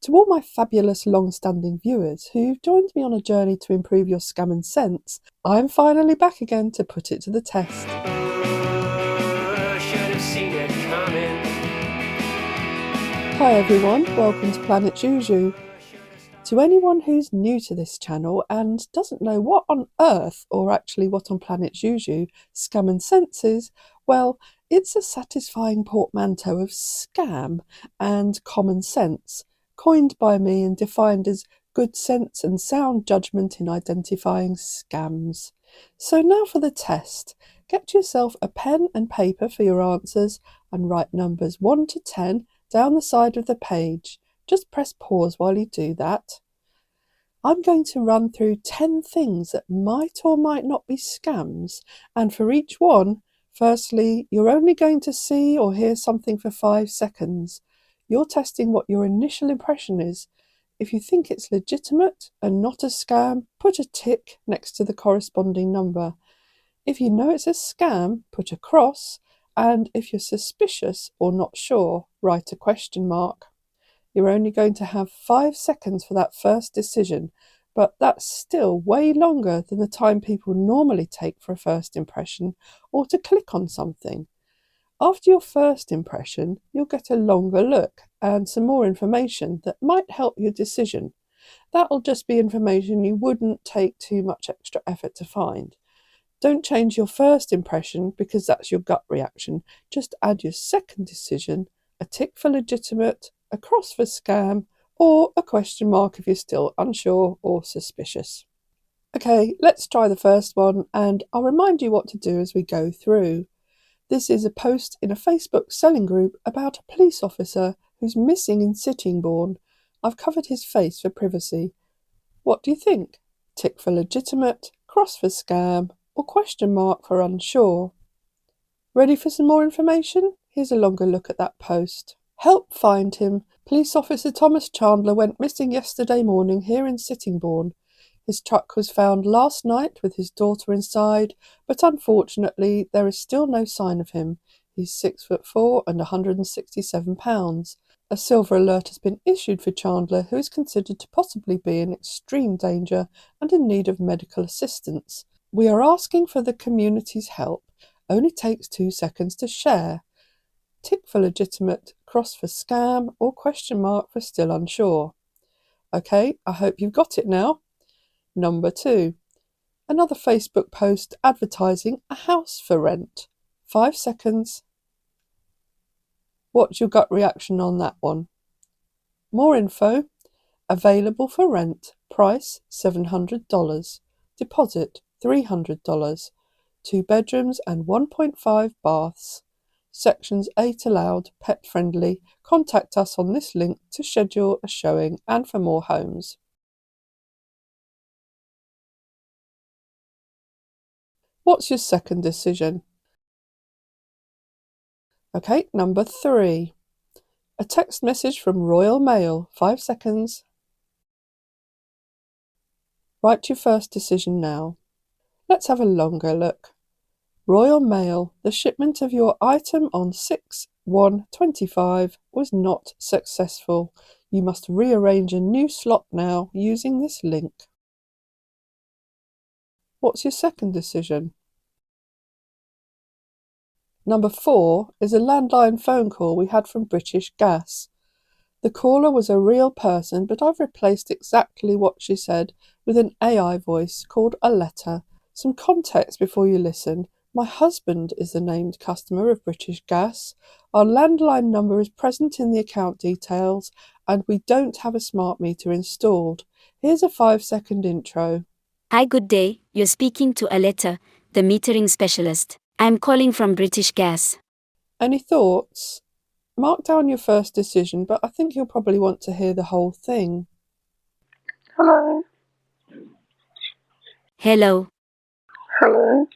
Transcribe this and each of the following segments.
To all my fabulous long-standing viewers who've joined me on a journey to improve your scam and sense, I'm finally back again to put it to the test. Hi everyone, welcome to Planet Juju. To anyone who's new to this channel and doesn't know what on earth, or actually what on Planet Juju, scam and sense is, well, it's a satisfying portmanteau of scam and common sense, coined by me and defined as good sense and sound judgment in identifying scams. So now for the test. Get yourself a pen and paper for your answers and write numbers 1 to 10 down the side of the page. Just press pause while you do that. I'm going to run through 10 things that might or might not be scams, and for each one, firstly, you're only going to see or hear something for 5 seconds. You're testing what your initial impression is. If you think it's legitimate and not a scam, put a tick next to the corresponding number. If you know it's a scam, put a cross, and if you're suspicious or not sure, write a question mark. You're only going to have 5 seconds for that first decision, but that's still way longer than the time people normally take for a first impression or to click on something. After your first impression, you'll get a longer look and some more information that might help your decision. That'll just be information you wouldn't take too much extra effort to find. Don't change your first impression because that's your gut reaction. Just add your second decision, a tick for legitimate, a cross for scam, or a question mark if you're still unsure or suspicious. Okay, let's try the first one, and I'll remind you what to do as we go through. This is a post in a Facebook selling group about a police officer who's missing in Sittingbourne. I've covered his face for privacy. What do you think? Tick for legitimate, cross for scam, or question mark for unsure? Ready for some more information? Here's a longer look at that post. Help find him. Police officer Thomas Chandler went missing yesterday morning here in Sittingbourne. His truck was found last night with his daughter inside, but unfortunately there is still no sign of him. He's 6'4" and 167 pounds. A silver alert has been issued for Chandler, who is considered to possibly be in extreme danger and in need of medical assistance. We are asking for the community's help. Only takes 2 seconds to share. Tick for legitimate, cross for scam, or question mark for still unsure. Okay, I hope you've got it now. Number 2. Another Facebook post advertising a house for rent. 5 seconds. What's your gut reaction on that one? More info. Available for rent. Price $700. Deposit $300. 2 bedrooms and 1.5 baths. Sections 8 allowed, pet friendly. Contact us on this link to schedule a showing and for more homes. What's your second decision? Okay, number 3. A text message from Royal Mail. 5 seconds. Write your first decision now. Let's have a longer look. Royal Mail, the shipment of your item on 6/1/25 was not successful. You must rearrange a new slot now using this link. What's your second decision? Number 4 is a landline phone call we had from British Gas. The caller was a real person, but I've replaced exactly what she said with an AI voice called a letter. Some context before you listen. My husband is the named customer of British Gas. Our landline number is present in the account details, and we don't have a smart meter installed. Here's a 5-second intro. Hi, good day. You're speaking to Aletta, the metering specialist. I'm calling from British Gas. Any thoughts? Mark down your first decision, but I think you'll probably want to hear the whole thing. Hello. Hello. Hello.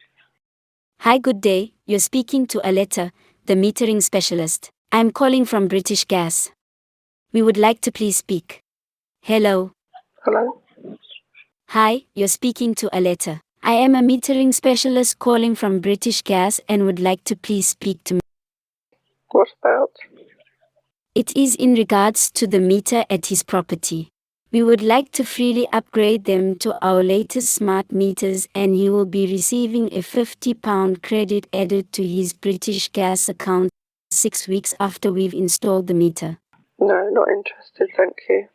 Hi, good day. You're speaking to Aletta, the metering specialist. I'm calling from British Gas. We would like to please speak. Hello. Hello. Hi, you're speaking to Aletta. I am a metering specialist calling from British Gas and would like to please speak to me. What about? It is in regards to the meter at his property. We would like to freely upgrade them to our latest smart meters, and he will be receiving a £50 credit added to his British Gas account 6 weeks after we've installed the meter. No, not interested, thank you.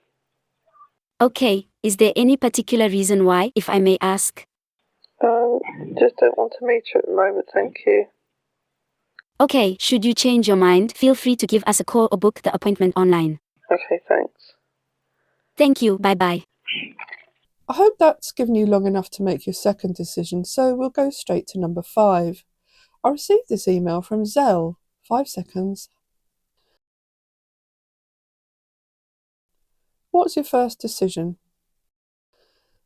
Okay, is there any particular reason why, if I may ask? Just don't want a meter at the moment, thank you. Okay, should you change your mind, feel free to give us a call or book the appointment online. Okay, thanks. Thank you, bye-bye. I hope that's given you long enough to make your second decision, so we'll go straight to number 5. I received this email from Zell. 5 seconds. What's your first decision?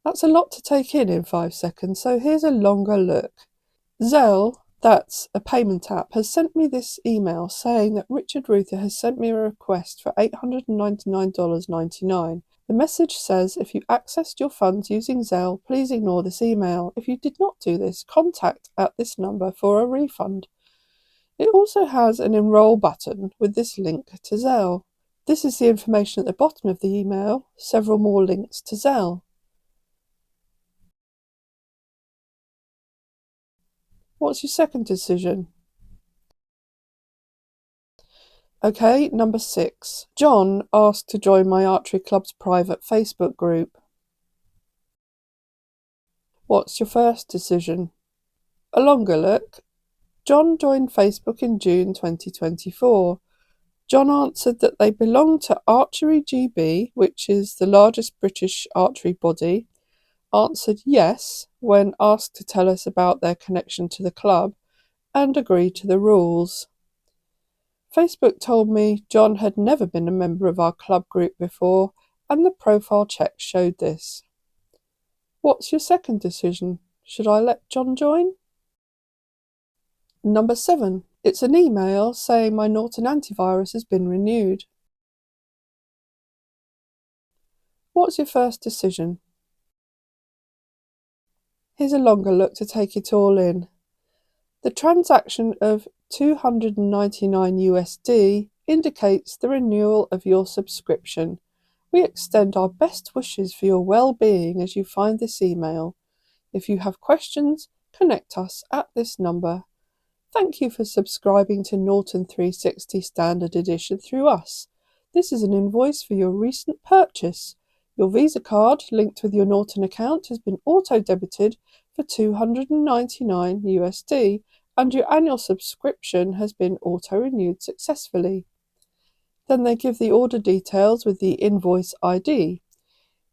That's a lot to take in 5 seconds, so here's a longer look. Zelle, that's a payment app, has sent me this email saying that Richard Ruther has sent me a request for $899.99. The message says, if you accessed your funds using Zelle, please ignore this email. If you did not do this, contact at this number for a refund. It also has an enroll button with this link to Zelle. This is the information at the bottom of the email, several more links to Zelle. What's your second decision? Okay, number 6. John asked to join my archery club's private Facebook group. What's your first decision? A longer look. John joined Facebook in June 2024. John answered that they belong to Archery GB, which is the largest British archery body, answered yes when asked to tell us about their connection to the club, and agreed to the rules. Facebook told me John had never been a member of our club group before, and the profile check showed this. What's your second decision? Should I let John join? Number 7. It's an email saying my Norton antivirus has been renewed. What's your first decision? Here's a longer look to take it all in. The transaction of $299 indicates the renewal of your subscription. We extend our best wishes for your well-being as you find this email. If you have questions, connect us at this number. Thank you for subscribing to Norton 360 Standard Edition through us. This is an invoice for your recent purchase. Your Visa card linked with your Norton account has been auto-debited for $299 and your annual subscription has been auto-renewed successfully. Then they give the order details with the invoice ID.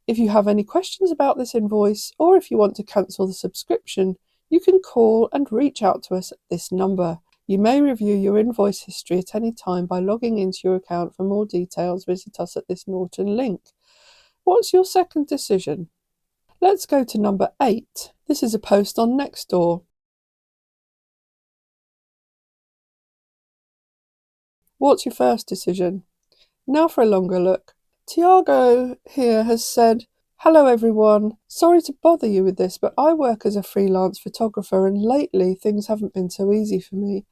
If you have any questions about this invoice or if you want to cancel the subscription, you can call and reach out to us at this number. You may review your invoice history at any time by logging into your account. For more details, visit us at this Norton link. What's your second decision? Let's go to number 8. This is a post on Nextdoor. What's your first decision? Now for a longer look. Tiago here has said, hello everyone, sorry to bother you with this, but I work as a freelance photographer and lately things haven't been so easy for me.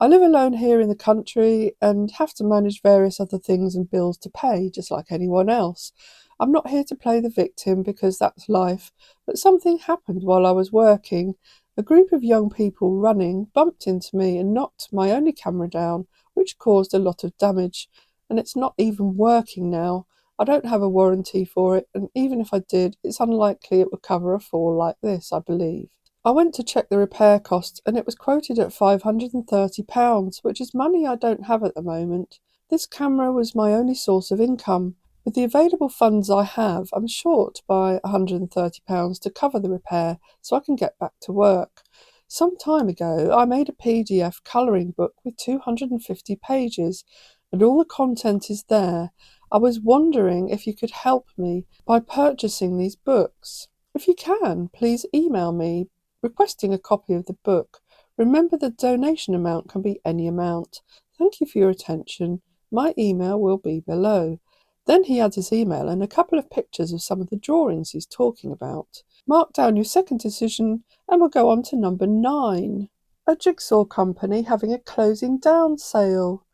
I live alone here in the country and have to manage various other things and bills to pay, just like anyone else. I'm not here to play the victim because that's life, but something happened while I was working. A group of young people running bumped into me and knocked my only camera down, which caused a lot of damage, and it's not even working now. I don't have a warranty for it, and even if I did, it's unlikely it would cover a fall like this, I believe. I went to check the repair cost and it was quoted at £530, which is money I don't have at the moment. This camera was my only source of income. With the available funds I have, I'm short by £130 to cover the repair so I can get back to work. Some time ago, I made a PDF colouring book with 250 pages and all the content is there. I was wondering if you could help me by purchasing these books. If you can, please email me requesting a copy of the book. Remember, the donation amount can be any amount. Thank you for your attention. My email will be below. Then he adds his email and a couple of pictures of some of the drawings he's talking about. Mark down your second decision and we'll go on to number 9. A jigsaw company having a closing down sale.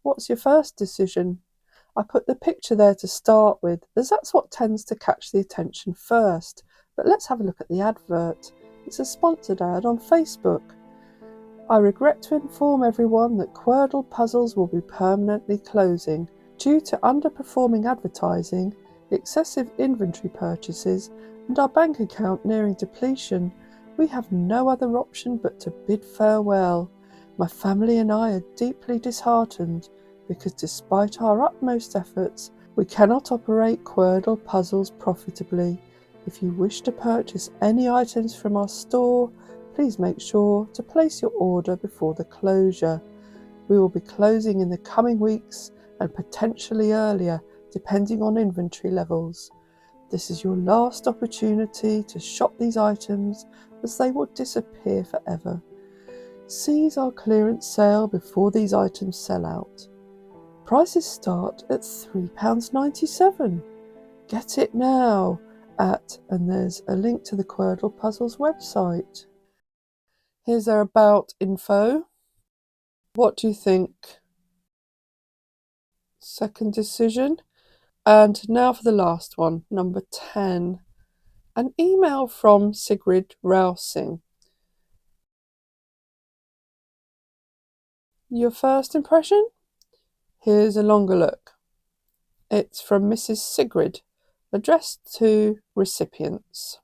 What's your first decision? I put the picture there to start with, as that's what tends to catch the attention first. But let's have a look at the advert. It's a sponsored ad on Facebook. I regret to inform everyone that Quordle Puzzles will be permanently closing. Due to underperforming advertising, excessive inventory purchases, and our bank account nearing depletion, we have no other option but to bid farewell. My family and I are deeply disheartened because despite our utmost efforts, we cannot operate Quordle Puzzles profitably. If you wish to purchase any items from our store, please make sure to place your order before the closure. We will be closing in the coming weeks and potentially earlier, depending on inventory levels. This is your last opportunity to shop these items, as they will disappear forever. Seize our clearance sale before these items sell out. Prices start at £3.97. Get it now and there's a link to the Quordle Puzzles website. Here's their about info. What do you think? Second decision. And now for the last one, number 10. An email from Sigrid Rousing. Your first impression? Here's a longer look. It's from Mrs. Sigrid, addressed to recipients.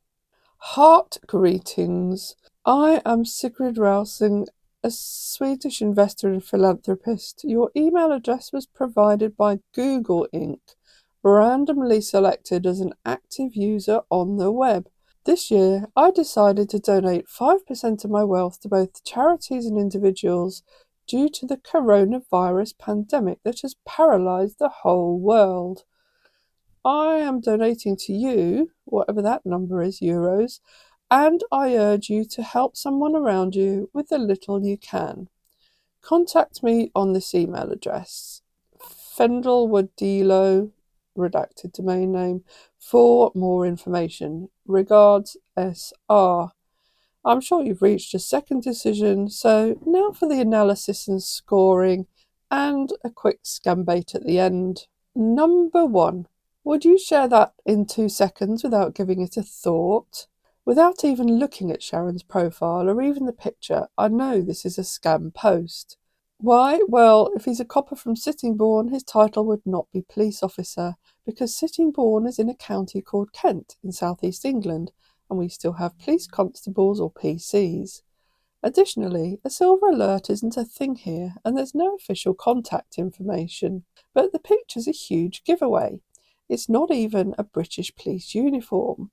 Heart greetings. I am Sigrid Rousing, a Swedish investor and philanthropist. Your email address was provided by Google Inc., randomly selected as an active user on the web. This year, I decided to donate 5% of my wealth to both charities and individuals due to the coronavirus pandemic that has paralysed the whole world. I am donating to you, whatever that number is, euros, and I urge you to help someone around you with the little you can. Contact me on this email address, Fendelwoodilo, redacted domain name, for more information. Regards, SR. I'm sure you've reached a second decision, so now for the analysis and scoring, and a quick Scambait at the end. Number 1. Would you share that in 2 seconds without giving it a thought? Without even looking at Sharon's profile or even the picture, I know this is a scam post. Why? Well, if he's a copper from Sittingbourne, his title would not be police officer, because Sittingbourne is in a county called Kent in southeast England, and we still have police constables or PCs. Additionally, a silver alert isn't a thing here, and there's no official contact information. But the picture's a huge giveaway. It's not even a British police uniform.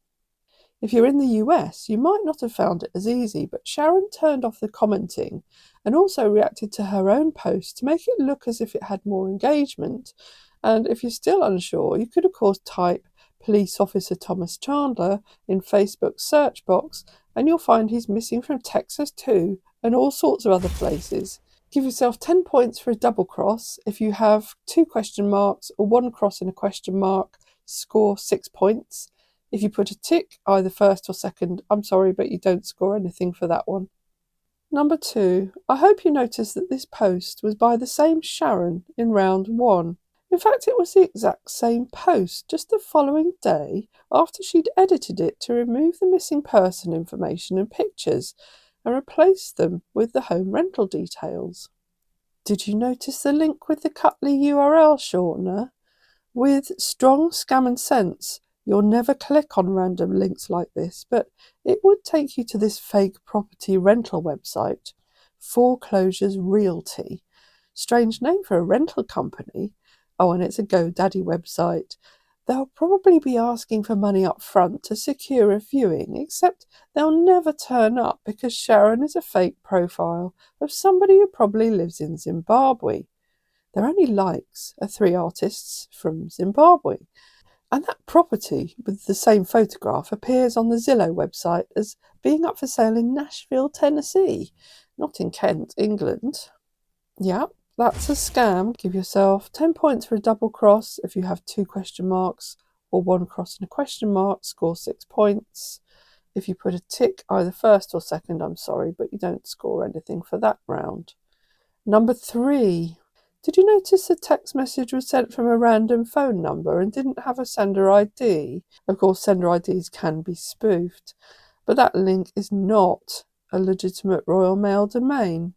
If you're in the US, you might not have found it as easy, but Sharon turned off the commenting and also reacted to her own post to make it look as if it had more engagement. And if you're still unsure, you could of course type Police Officer Thomas Chandler in Facebook's search box, and you'll find he's missing from Texas too, and all sorts of other places. Give yourself 10 points for a double cross. If you have 2 question marks or 1 cross and a question mark, score 6 points. If you put a tick, either first or second, I'm sorry, but you don't score anything for that one. Number 2. I hope you noticed that this post was by the same Sharon in round 1. In fact, it was the exact same post, just the following day after she'd edited it to remove the missing person information and pictures and replace them with the home rental details. Did you notice the link with the Cutley URL shortener? With strong scam and sense, you'll never click on random links like this, but it would take you to this fake property rental website, Foreclosures Realty. Strange name for a rental company. Oh, and it's a GoDaddy website. They'll probably be asking for money up front to secure a viewing, except they'll never turn up because Sharon is a fake profile of somebody who probably lives in Zimbabwe. Their only likes are 3 artists from Zimbabwe. And that property with the same photograph appears on the Zillow website as being up for sale in Nashville, Tennessee, not in Kent, England. Yeah, that's a scam. Give yourself 10 points for a double cross if you have 2 question marks, or 1 cross and a question mark, score 6 points. If you put a tick either first or second, I'm sorry, but you don't score anything for that round. Number 3. Did you notice the text message was sent from a random phone number and didn't have a sender ID? Of course, sender IDs can be spoofed, but that link is not a legitimate Royal Mail domain.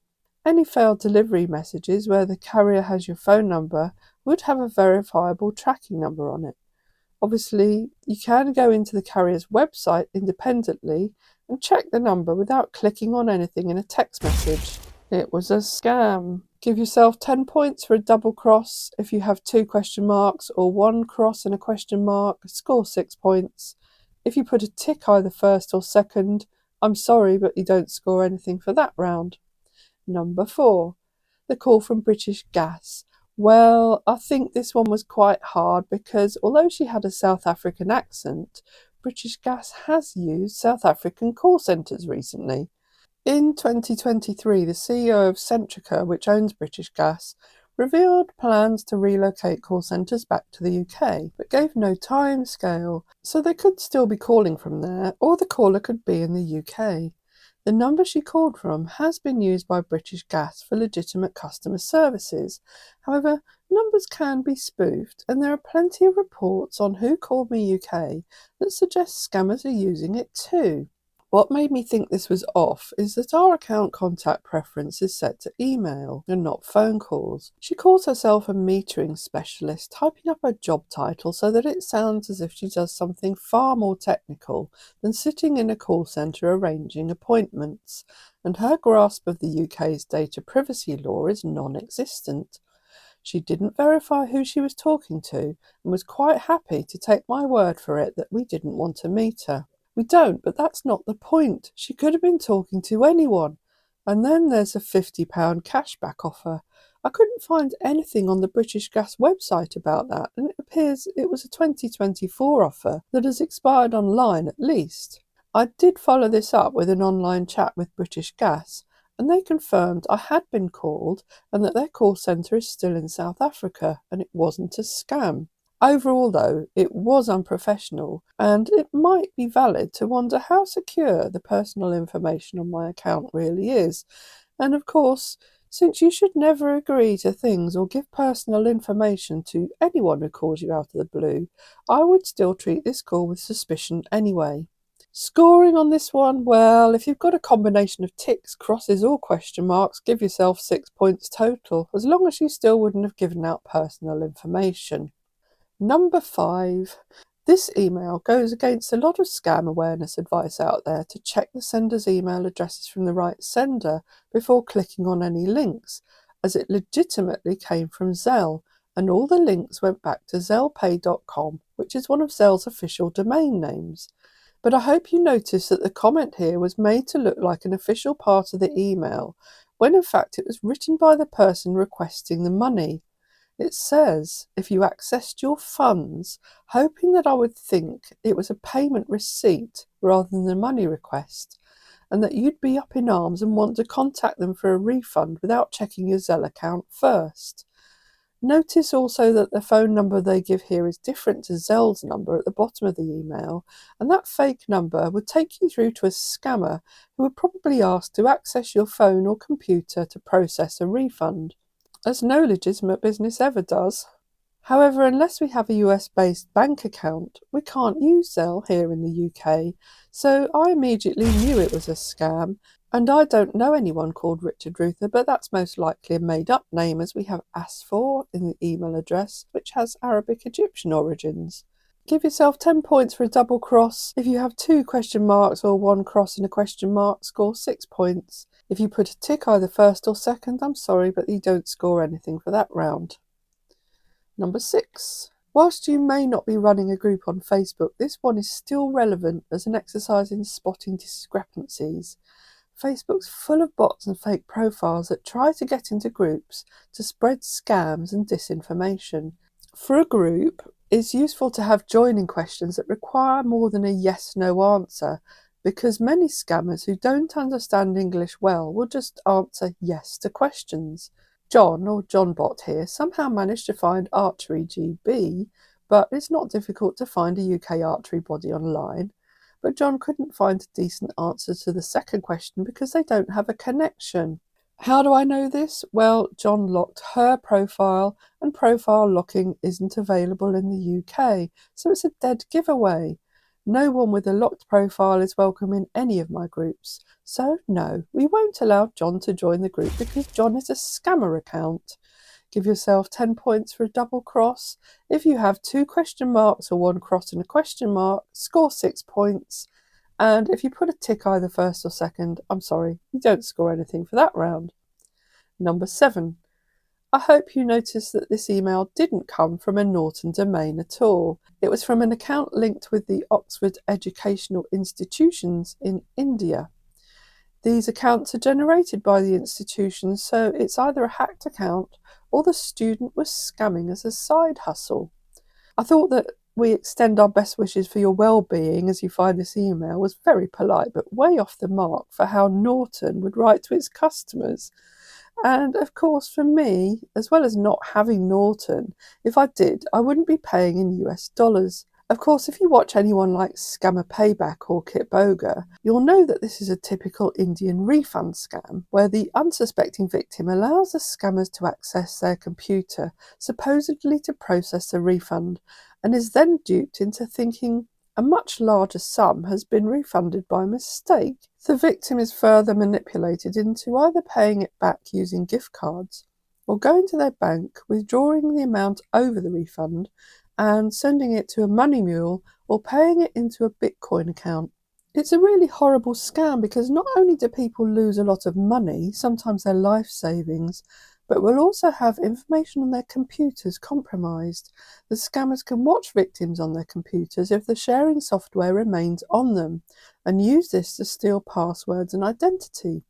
Any failed delivery messages where the carrier has your phone number would have a verifiable tracking number on it. Obviously, you can go into the carrier's website independently and check the number without clicking on anything in a text message. It was a scam. Give yourself 10 points for a double cross. If you have 2 question marks or 1 cross and a question mark, score 6 points. If you put a tick either first or second, I'm sorry, but you don't score anything for that round. Number 4, the call from British Gas. Well, I think this one was quite hard because although she had a South African accent, British Gas has used South African call centres recently. In 2023, the CEO of Centrica, which owns British Gas, revealed plans to relocate call centres back to the UK, but gave no timescale, so they could still be calling from there, or the caller could be in the UK. The number she called from has been used by British Gas for legitimate customer services. However, numbers can be spoofed, and there are plenty of reports on Who Called Me UK that suggest scammers are using it too. What made me think this was off is that our account contact preference is set to email and not phone calls. She calls herself a metering specialist, typing up her job title so that it sounds as if she does something far more technical than sitting in a call centre arranging appointments, and her grasp of the UK's data privacy law is non-existent. She didn't verify who she was talking to and was quite happy to take my word for it that we didn't want to meet her. We don't, but that's not the point. She could have been talking to anyone. And then there's a £50 cashback offer. I couldn't find anything on the British Gas website about that, and it appears it was a 2024 offer that has expired online at least. I did follow this up with an online chat with British Gas, and they confirmed I had been called and that their call centre is still in South Africa and it wasn't a scam. Overall, though, it was unprofessional, and it might be valid to wonder how secure the personal information on my account really is. And of course, since you should never agree to things or give personal information to anyone who calls you out of the blue, I would still treat this call with suspicion anyway. Scoring on this one, well, if you've got a combination of ticks, crosses or question marks, give yourself 6 points total, as long as you still wouldn't have given out personal information. Number 5. This email goes against a lot of scam awareness advice out there to check the sender's email addresses from the right sender before clicking on any links, as it legitimately came from Zelle, and all the links went back to zellpay.com, which is one of Zelle's official domain names. But I hope you notice that the comment here was made to look like an official part of the email, when in fact it was written by the person requesting the money. It says, if you accessed your funds, hoping that I would think it was a payment receipt rather than a money request, and that you'd be up in arms and want to contact them for a refund without checking your Zelle account first. Notice also that the phone number they give here is different to Zelle's number at the bottom of the email, and that fake number would take you through to a scammer who would probably ask to access your phone or computer to process a refund, as no legitimate business ever does. However, unless we have a US-based bank account, we can't use Zelle here in the UK, so I immediately knew it was a scam, and I don't know anyone called Richard Ruther, but that's most likely a made-up name, as we have Asfor in the email address, which has Arabic Egyptian origins. Give yourself 10 points for a double cross. If you have 2 question marks or 1 cross and a question mark, score 6 points. If you put a tick either first or second, I'm sorry, but you don't score anything for that round. Number 6. Whilst you may not be running a group on Facebook, this one is still relevant as an exercise in spotting discrepancies. Facebook's full of bots and fake profiles that try to get into groups to spread scams and disinformation. For a group, it's useful to have joining questions that require more than a yes-no answer, because many scammers who don't understand English well will just answer yes to questions. John, or JohnBot here, somehow managed to find Archery GB, but it's not difficult to find a UK archery body online. But John couldn't find a decent answer to the second question because they don't have a connection. How do I know this? Well, John locked her profile, and profile locking isn't available in the UK, so it's a dead giveaway. No one with a locked profile is welcome in any of my groups. So, no, we won't allow John to join the group because John is a scammer account. Give yourself 10 points for a double cross. If you have 2 question marks or 1 cross and a question mark, score 6 points. And if you put a tick either first or second, I'm sorry, you don't score anything for that round. Number 7. I hope you noticed that this email didn't come from a Norton domain at all. It was from an account linked with the Oxford Educational Institutions in India. These accounts are generated by the institutions, so it's either a hacked account or the student was scamming as a side hustle. I thought that we extend our best wishes for your well-being as you find this email was very polite, but way off the mark for how Norton would write to its customers. And of course, for me, as well as not having Norton, if I did, I wouldn't be paying in US dollars. Of course, if you watch anyone like Scammer Payback or Kit Boga, you'll know that this is a typical Indian refund scam, where the unsuspecting victim allows the scammers to access their computer, supposedly to process a refund, and is then duped into thinking a much larger sum has been refunded by mistake. The victim is further manipulated into either paying it back using gift cards or going to their bank, withdrawing the amount over the refund and sending it to a money mule or paying it into a Bitcoin account. It's a really horrible scam because not only do people lose a lot of money, sometimes their life savings, but will also have information on their computers compromised. The scammers can watch victims on their computers if the sharing software remains on them and use this to steal passwords and identity.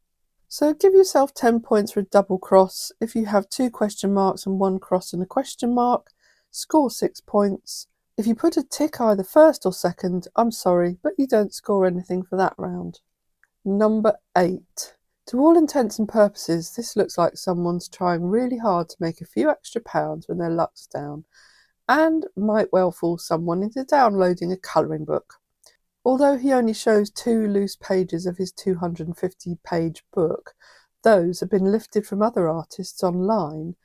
So give yourself 10 points for a double cross. If you have 2 question marks and 1 cross and a question mark, score 6 points. If you put a tick either first or second, I'm sorry, but you don't score anything for that round. Number 8. To all intents and purposes, this looks like someone's trying really hard to make a few extra pounds when their luck's down, and might well fool someone into downloading a colouring book. Although he only shows 2 loose pages of his 250-page book, those have been lifted from other artists online,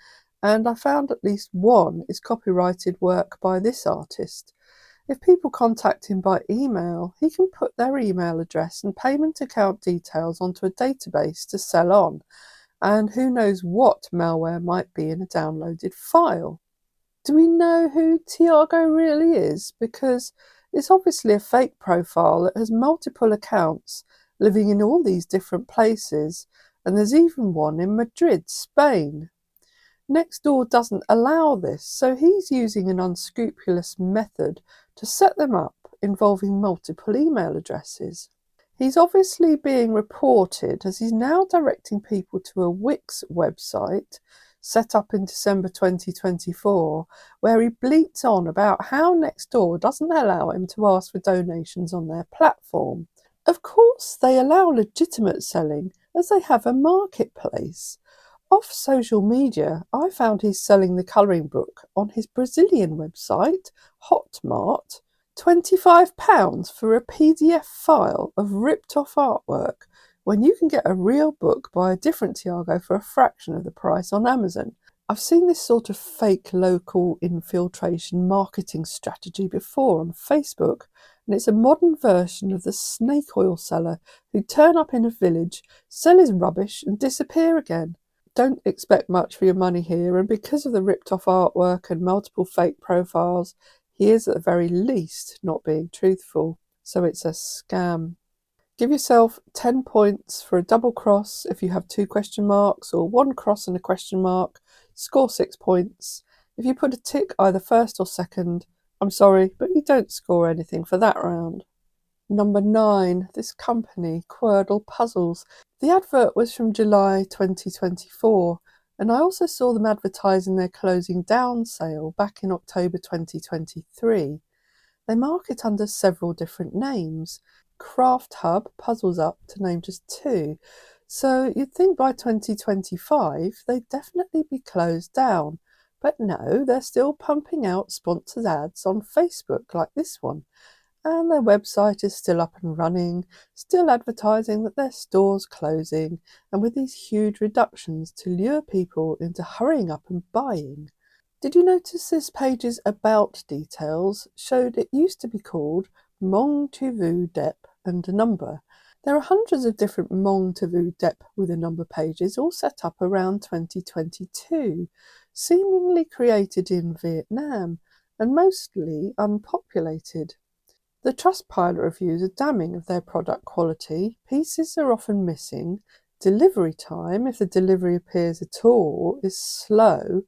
and I found at least one is copyrighted work by this artist. If people contact him by email, he can put their email address and payment account details onto a database to sell on, and who knows what malware might be in a downloaded file. Do we know who Tiago really is? Because it's obviously a fake profile that has multiple accounts living in all these different places, and there's even one in Madrid, Spain. Nextdoor doesn't allow this, so he's using an unscrupulous method to set them up involving multiple email addresses. He's obviously being reported as he's now directing people to a Wix website set up in December 2024, where he bleats on about how Nextdoor doesn't allow him to ask for donations on their platform. Of course, they allow legitimate selling as they have a marketplace. Off social media, I found he's selling the colouring book on his Brazilian website, Hotmart, £25 for a PDF file of ripped off artwork, when you can get a real book by a different Tiago for a fraction of the price on Amazon. I've seen this sort of fake local infiltration marketing strategy before on Facebook, and it's a modern version of the snake oil seller who turn up in a village, sell his rubbish and disappear again. Don't expect much for your money here, and because of the ripped off artwork and multiple fake profiles, he is at the very least not being truthful, so it's a scam. Give yourself 10 points for a double cross if you have 2 question marks or 1 cross and a question mark, score 6 points. If you put a tick either first or second, I'm sorry, but you don't score anything for that round. Number 9, this company, Querdle Puzzles. The advert was from July 2024, and I also saw them advertising their closing down sale back in October 2023. They market under several different names. Craft Hub, Puzzles Up, to name just 2. So you'd think by 2025 they'd definitely be closed down. But no, they're still pumping out sponsored ads on Facebook like this one. and their website is still up and running, still advertising that their store's closing, and with these huge reductions to lure people into hurrying up and buying. Did you notice this page's about details showed it used to be called Mong Tu Vu Dep and a number? There are hundreds of different Mong Tu Vu Dep with a number pages all set up around 2022, seemingly created in Vietnam and mostly unpopulated. The Trustpilot reviews are damning of their product quality. Pieces are often missing. Delivery time, if the delivery appears at all, is slow,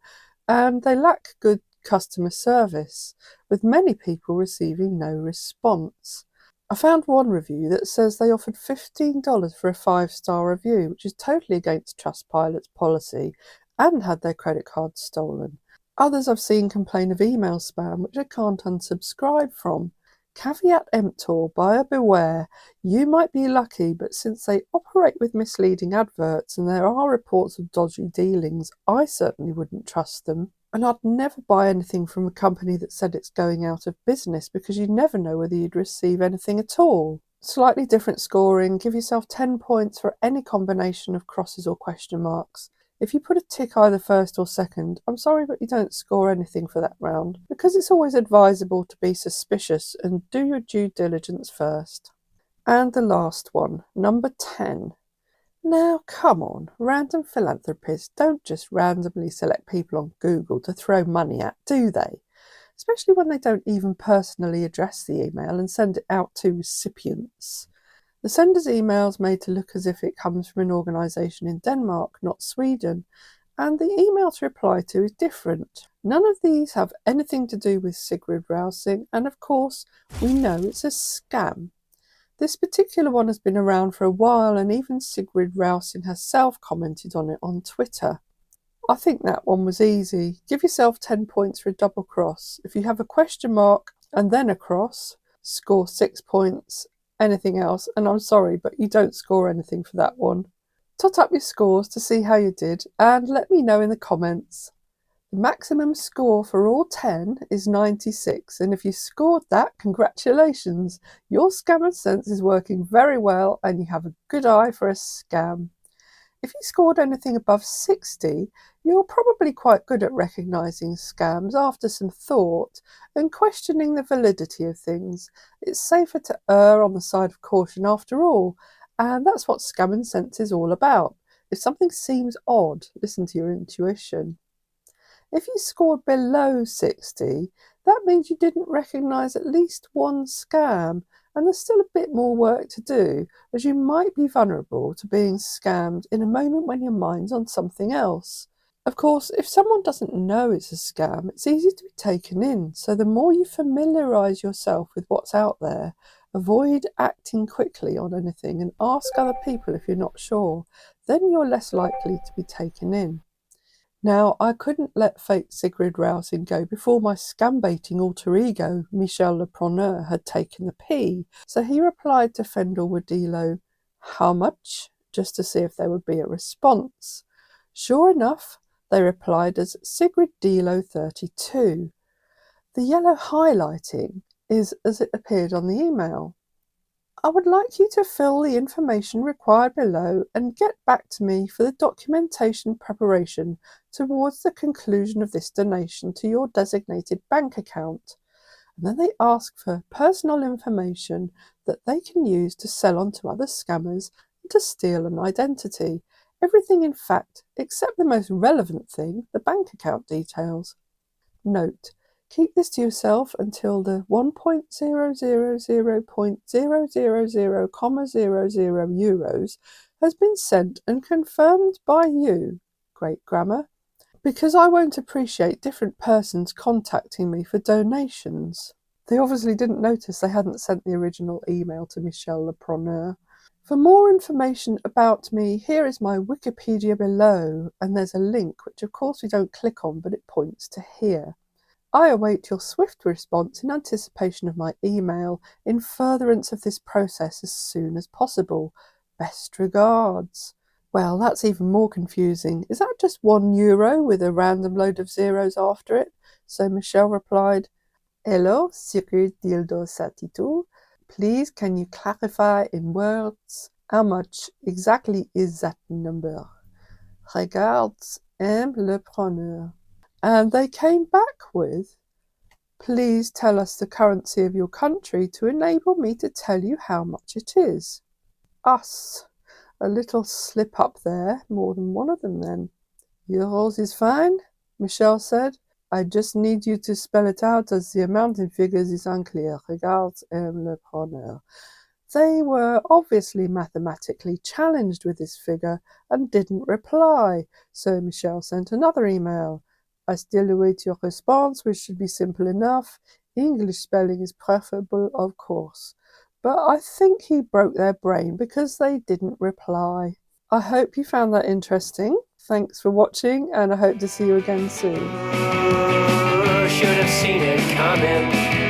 and they lack good customer service, with many people receiving no response. I found one review that says they offered $15 for a 5-star review, which is totally against Trustpilot's policy, and had their credit card stolen. Others I've seen complain of email spam, which I can't unsubscribe from. Caveat emptor, buyer beware. You might be lucky, but since they operate with misleading adverts and there are reports of dodgy dealings, I certainly wouldn't trust them. And I'd never buy anything from a company that said it's going out of business, because you never know whether you'd receive anything at all. Slightly different scoring. Give yourself 10 points for any combination of crosses or question marks. If you put a tick either first or second, I'm sorry, but you don't score anything for that round, because it's always advisable to be suspicious and do your due diligence first. And the last one, number 10. Now, come on, random philanthropists don't just randomly select people on Google to throw money at, do they? Especially when they don't even personally address the email and send it out to recipients. The sender's email is made to look as if it comes from an organisation in Denmark, not Sweden, and the email to reply to is different. None of these have anything to do with Sigrid Rousing, and of course, we know it's a scam. This particular one has been around for a while, and even Sigrid Rousing herself commented on it on Twitter. I think that one was easy. Give yourself 10 points for a double cross. If you have a question mark and then a cross, score 6 points. Anything else, and I'm sorry, but you don't score anything for that one. Tot up your scores to see how you did, and let me know in the comments. The maximum score for all 10 is 96, and if you scored that, congratulations! Your scammer sense is working very well, and you have a good eye for a scam. If you scored anything above 60, you're probably quite good at recognising scams after some thought and questioning the validity of things. It's safer to err on the side of caution after all, and that's what Scam Sense is all about. If something seems odd, listen to your intuition. If you scored below 60, that means you didn't recognise at least one scam, and there's still a bit more work to do, as you might be vulnerable to being scammed in a moment when your mind's on something else. Of course, if someone doesn't know it's a scam, it's easy to be taken in, so the more you familiarise yourself with what's out there, avoid acting quickly on anything and ask other people if you're not sure, then you're less likely to be taken in. Now, I couldn't let fake Sigrid Rousing go before my scambaiting alter ego, Michel Le Preneur, had taken the P, so he replied to Fendel Wadilo, "How much?" just to see if there would be a response. Sure enough, they replied as Sigrid Dilo 32. The yellow highlighting is as it appeared on the email. I would like you to fill the information required below and get back to me for the documentation preparation towards the conclusion of this donation to your designated bank account. And then they ask for personal information that they can use to sell on to other scammers and to steal an identity. Everything, in fact, except the most relevant thing, the bank account details. Note: keep this to yourself until the 1.000.000,00 euros has been sent and confirmed by you. Great grammar. Because I won't appreciate different persons contacting me for donations. They obviously didn't notice they hadn't sent the original email to Michel Le Preneur. For more information about me, here is my Wikipedia below, and there's a link which of course we don't click on, but it points to here. I await your swift response in anticipation of my email in furtherance of this process as soon as possible. Best regards. Well, that's even more confusing. Is that just €1 with a random load of zeros after it? So Michelle replied, Hello, Siri Dildo Satitu. Please, can you clarify in words how much exactly is that number? Regards M. le preneur. And they came back with, please tell us the currency of your country to enable me to tell you how much it is. Us. A little slip up there, more than one of them then. Euros is fine, Michelle said. I just need you to spell it out as the amount in figures is unclear. Regards M. le preneur. They were obviously mathematically challenged with this figure and didn't reply, so Michelle sent another email. I still await your response, which should be simple enough. English spelling is preferable, of course. But I think he broke their brain because they didn't reply. I hope you found that interesting. Thanks for watching, and I hope to see you again soon. Should have seen it coming.